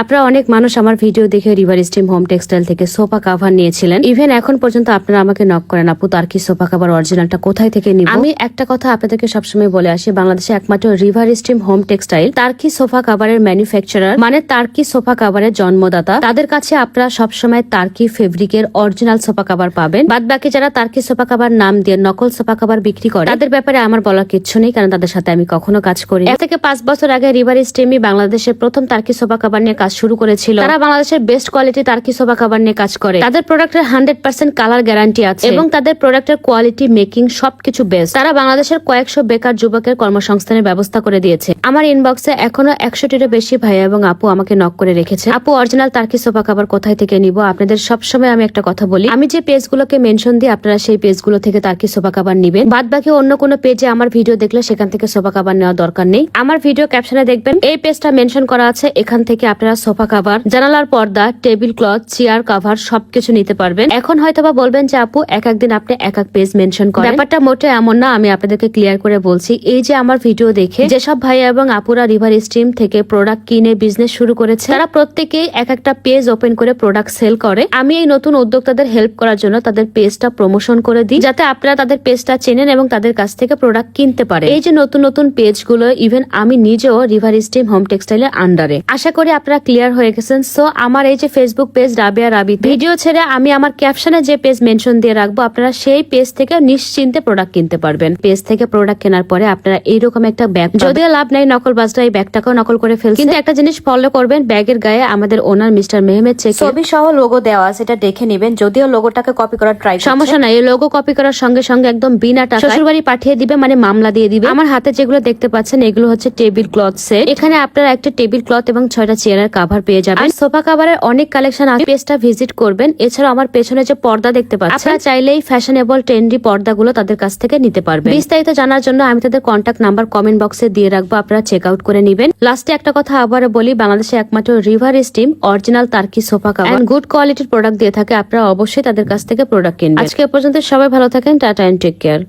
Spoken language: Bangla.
আপনারা অনেক মানুষ আমার ভিডিও দেখে রিভার স্টিম হোম টেক্সটাইল থেকে সোফা কাভার নিয়েছিলেন। ইভেন এখন পর্যন্ত আপনারা আমাকে নক করেন, আপু তার্কি সোফা কাভার অরিজিনালটা কোথায় থেকে নিব। আমি একটা কথা আপনাদেরকে সবসময় বলে আসি, বাংলাদেশে একমাত্র river steam home textile Turkey sofa কাভারের ম্যানুফ্যাকচারার, মানে তার্কি সোফা কাভারের জন্মদাতা। তাদের কাছে আপনারা সবসময় তার্কি ফেব্রিকের অরিজিনাল সোফা কাভার পাবেন। বাদ বাকি যারা তার্কি সোফা কাভার নাম দিয়ে নকল সোফা কাভার বিক্রি করে, তাদের ব্যাপারে আমার বলার কিচ্ছু নেই, কারণ তাদের সাথে আমি কখনো কাজ করি। 1 থেকে 5 বছর আগে রিভার স্টিমই বাংলাদেশের প্রথম তার্কি সোফা কাভার নিয়ে কাজ শুরু করেছিল। তারা বাংলাদেশের best quality Turkey sofa cover নিয়ে কাজ করে। তাদের প্রোডাক্টের 100% কালার গ্যারান্টি আছে এবং তাদের প্রোডাক্টের কোয়ালিটি, মেকিং সবকিছু বেস্ট। তারা বাংলাদেশের কয়েকশো বেকার যুবকের কর্মসংস্থানের ব্যবস্থা করে দিয়েছে। আমার ইনবক্সে এখনো 100টিরও বেশি ভাইয়া এবং আপু আমাকে নক করে রেখেছে, আপু অরিজিনাল তার্কি সোফা কাভার কোথায় থেকে নিব। আপনাদের সবসময় আমি একটা কথা বলি, আমি যে পেজগুলোকে মেনশন দিই আপনারা সেই পেজগুলো থেকে তার্কি সোফা কাভার নিবেন। বাদ বাকি অন্য কোনো পেজে আমার ভিডিও দেখলে সেখান থেকে সোফা কাভার নেওয়ার দরকার নেই। আমার ভিডিও ক্যাপশনে দেখবেন এই পেজটা মেনশন করা আছে, এখান থেকে আপনারা সোফা কাভার, জানালার পর্দা, টেবিল ক্লথ, চেয়ার কাভার সবকিছু নিতে পারবেন। এখন হয়তোবা বলবেন যে আপু এক একদিন আপনি এক এক পেজ মেনশন করেন, ব্যাপারটা মোটে এমন না। আমি আপনাদেরকে ক্লিয়ার করে বলছি, এই যে আমার ভিডিও দেখে যেসব ভাইয়া এবং আপুরা রিভার স্টিম থেকে প্রোডাক্ট কিনে বিজনেস শুরু করেছে, তারা প্রত্যেকেই এক একটা পেজ ওপেন করে প্রোডাক্ট সেল করে। আমি এই নতুন উদ্যোক্তাদের হেল্প করার জন্য তাদের পেজটা প্রমোশন করে দিই, যাতে আপনারা তাদের পেজটা চেনেন এবং তাদের কাছ থেকে প্রোডাক্ট কিনতে পারে। এই যে নতুন নতুন পেজগুলো, ইভেন আমি নিজেও রিভার স্টিম হোম টেক্সটাইলের আন্ডারে। আশা করি আপনারা ক্লিয়ার হয়ে গেছেন। সো আমার এই যে ফেসবুক পেজ রাবেয়া রাবি, ভিডিও ছেড়ে আমি আমার ক্যাপশনে যে পেজ মেনশন দিয়ে রাখবো, আপনারা সেই পেজ থেকে নিশ্চিন্তে প্রোডাক্ট কিনতে পারবেন। পেজ থেকে প্রোডাক্ট কেনার পরে আপনারা এইরকম একটা ব্যাগ, যদিও লাভ নাই, নকলবাজরা এই ব্যাগটাকেও নকল করে ফেলছে, কিন্তু একটা জিনিস ফলো করবেন, ব্যাগের গায়ে আমাদের ওনার মিস্টার মেহমেদ চেক ছবি সহ লোগো দেওয়া, সেটা দেখে নেবেন। যদিও লোগোটাকে কপি করার ট্রাই, সমস্যা নাই, এই লোগো কপি করার সঙ্গে সঙ্গে একদম বিনা টাকা শ্বশুরবাড়ি পাঠিয়ে দিবে, মানে মামলা দিয়ে দিবে। আমার হাতে যেগুলো দেখতে পাচ্ছেন এগুলো হচ্ছে টেবিল ক্লথ সেট। এখানে আপনারা একটা টেবিল ক্লথ এবং 6টা চেয়ারের কাভার পেয়ে যাবেন। সোফা কাভারের অনেক কালেকশন আছে, পেজটা ভিজিট করবেন। এছাড়াও আমার পেছনে যে পর্দা দেখতে পাচ্ছেন, আপনারা চাইলেই ফ্যাশনেবল ট্রেন্ডি পর্দাগুলো তাদের কাছ থেকে নিতে পারবেন। বিস্তারিত জানার জন্য আমি তাদের কন্ট্যাক্ট নাম্বার কমেন্ট বক্সে দিয়ে রাখবো, আপনারা চেক আউট করে নেবেন। লাস্টে একটা কথা আবারও বলি, বাংলাদেশে একমাত্র river steam original Turkey sofa cover good কোয়ালিটির প্রোডাক্ট দিয়ে থাকে, আপনারা অবশ্যই তাদের কাছ থেকে প্রোডাক্ট কিনবেন। আজকে পর্যন্ত সবাই ভালো থাকেন, টাটা এন্ড টেক কেয়ার।